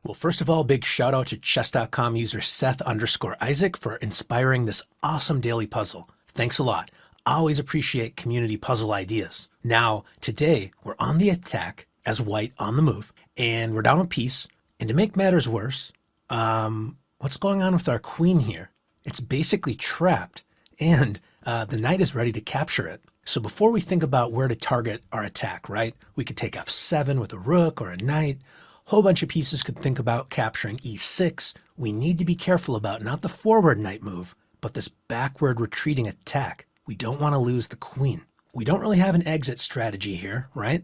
Well, first of all, big shout out to chess.com user Seth_Isaac for inspiring this awesome daily puzzle. Thanks a lot. I always appreciate community puzzle ideas. Now, today we're on the attack as white on the move, and we're down a piece. And to make matters worse, what's going on with our queen here? It's basically trapped, and the knight is ready to capture it. So before we think about where to target our attack, right? We could take f7 with a rook or a knight. Whole bunch of pieces could think about capturing e6. We need to be careful about not the forward knight move, but this backward retreating attack. We don't want to lose the queen. We don't really have an exit strategy here, right?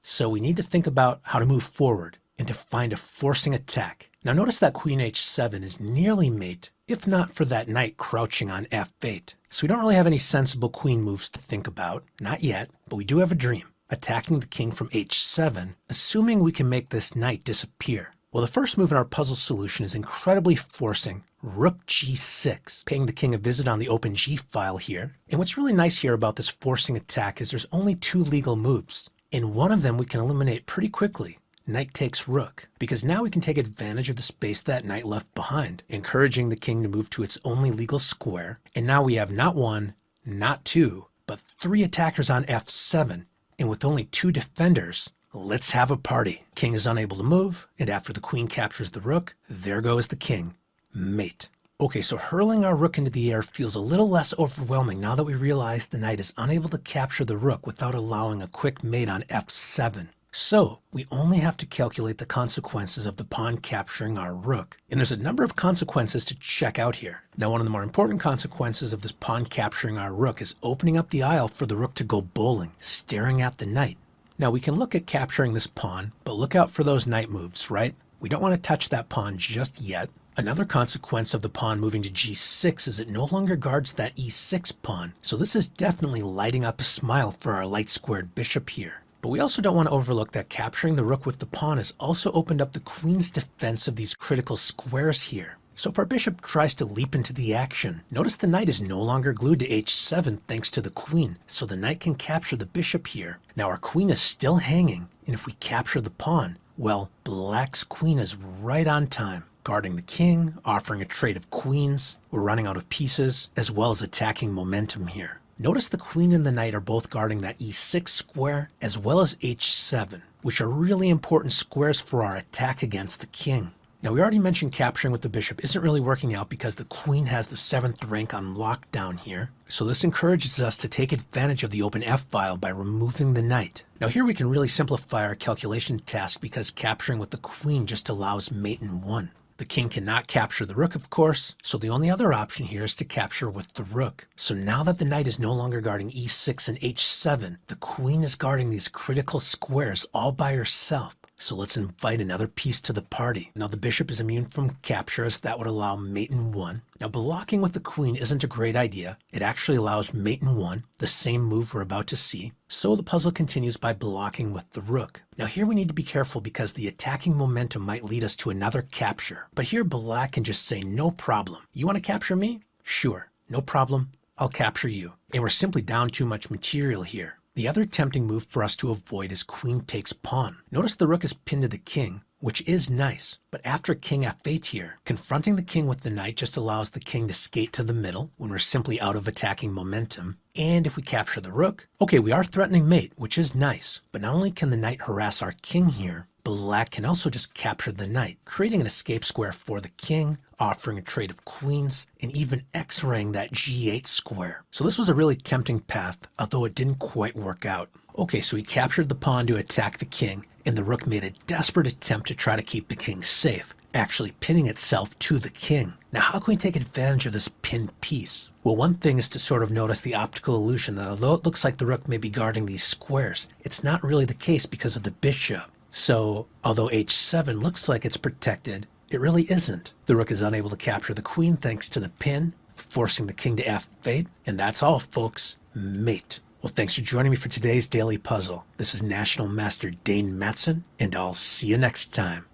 So we need to think about how to move forward and to find a forcing attack. Now notice that queen h7 is nearly mate, if not for that knight crouching on f8. So we don't really have any sensible queen moves to think about, not yet, but we do have a dream. Attacking the king from h7, assuming we can make this knight disappear. Well, the first move in our puzzle solution is incredibly forcing rook g6, paying the king a visit on the open g file here. And what's really nice here about this forcing attack is there's only two legal moves. In one of them we can eliminate pretty quickly. Knight takes rook, because now we can take advantage of the space that knight left behind, encouraging the king to move to its only legal square. And now we have not one, not two, but three attackers on f7. And with only two defenders, let's have a party. King is unable to move, and after the queen captures the rook, there goes the king. Mate. Okay, so hurling our rook into the air feels a little less overwhelming now that we realize the knight is unable to capture the rook without allowing a quick mate on f7. So we only have to calculate the consequences of the pawn capturing our rook. And there's a number of consequences to check out here. Now, one of the more important consequences of this pawn capturing our rook is opening up the aisle for the rook to go bowling, staring at the knight. Now we can look at capturing this pawn, but look out for those knight moves, right? We don't want to touch that pawn just yet. Another consequence of the pawn moving to g6 is it no longer guards that e6 pawn. So this is definitely lighting up a smile for our light squared bishop here. But we also don't want to overlook that capturing the rook with the pawn has also opened up the queen's defense of these critical squares here. So if our bishop tries to leap into the action, notice the knight is no longer glued to h7 thanks to the queen, so the knight can capture the bishop here. Now our queen is still hanging, and if we capture the pawn, well, black's queen is right on time, guarding the king, offering a trade of queens. We're running out of pieces, as well as attacking momentum here. Notice the queen and the knight are both guarding that e6 square as well as h7, which are really important squares for our attack against the king. Now we already mentioned capturing with the bishop isn't really working out because the queen has the 7th rank on lockdown here. So this encourages us to take advantage of the open f file by removing the knight. Now here we can really simplify our calculation task because capturing with the queen just allows mate in 1. The king cannot capture the rook, of course, so the only other option here is to capture with the rook. So now that the knight is no longer guarding e6 and h7, the queen is guarding these critical squares all by herself. So let's invite another piece to the party. Now the bishop is immune from capture as that would allow mate in 1. Now blocking with the queen isn't a great idea. It actually allows mate in 1, the same move we're about to see. So the puzzle continues by blocking with the rook. Now here we need to be careful because the attacking momentum might lead us to another capture. But here black can just say no problem. You want to capture me? Sure, no problem. I'll capture you. And we're simply down too much material here. The other tempting move for us to avoid is queen takes pawn. Notice the rook is pinned to the king, which is nice, but after king f8 here, confronting the king with the knight just allows the king to skate to the middle when we're simply out of attacking momentum. And if we capture the rook, okay, we are threatening mate, which is nice, but not only can the knight harass our king here, black can also just capture the knight, creating an escape square for the king, offering a trade of queens, and even x-raying that g8 square. So this was a really tempting path, although it didn't quite work out. Okay, so he captured the pawn to attack the king, and the rook made a desperate attempt to try to keep the king safe, actually pinning itself to the king. Now how can we take advantage of this pinned piece? Well, one thing is to sort of notice the optical illusion that although it looks like the rook may be guarding these squares, it's not really the case because of the bishop. So, although h7 looks like it's protected, it really isn't. The rook is unable to capture the queen thanks to the pin, forcing the king to f8, and that's all, folks. Mate. Well, thanks for joining me for today's daily puzzle. This is National Master Dane Matson, and I'll see you next time.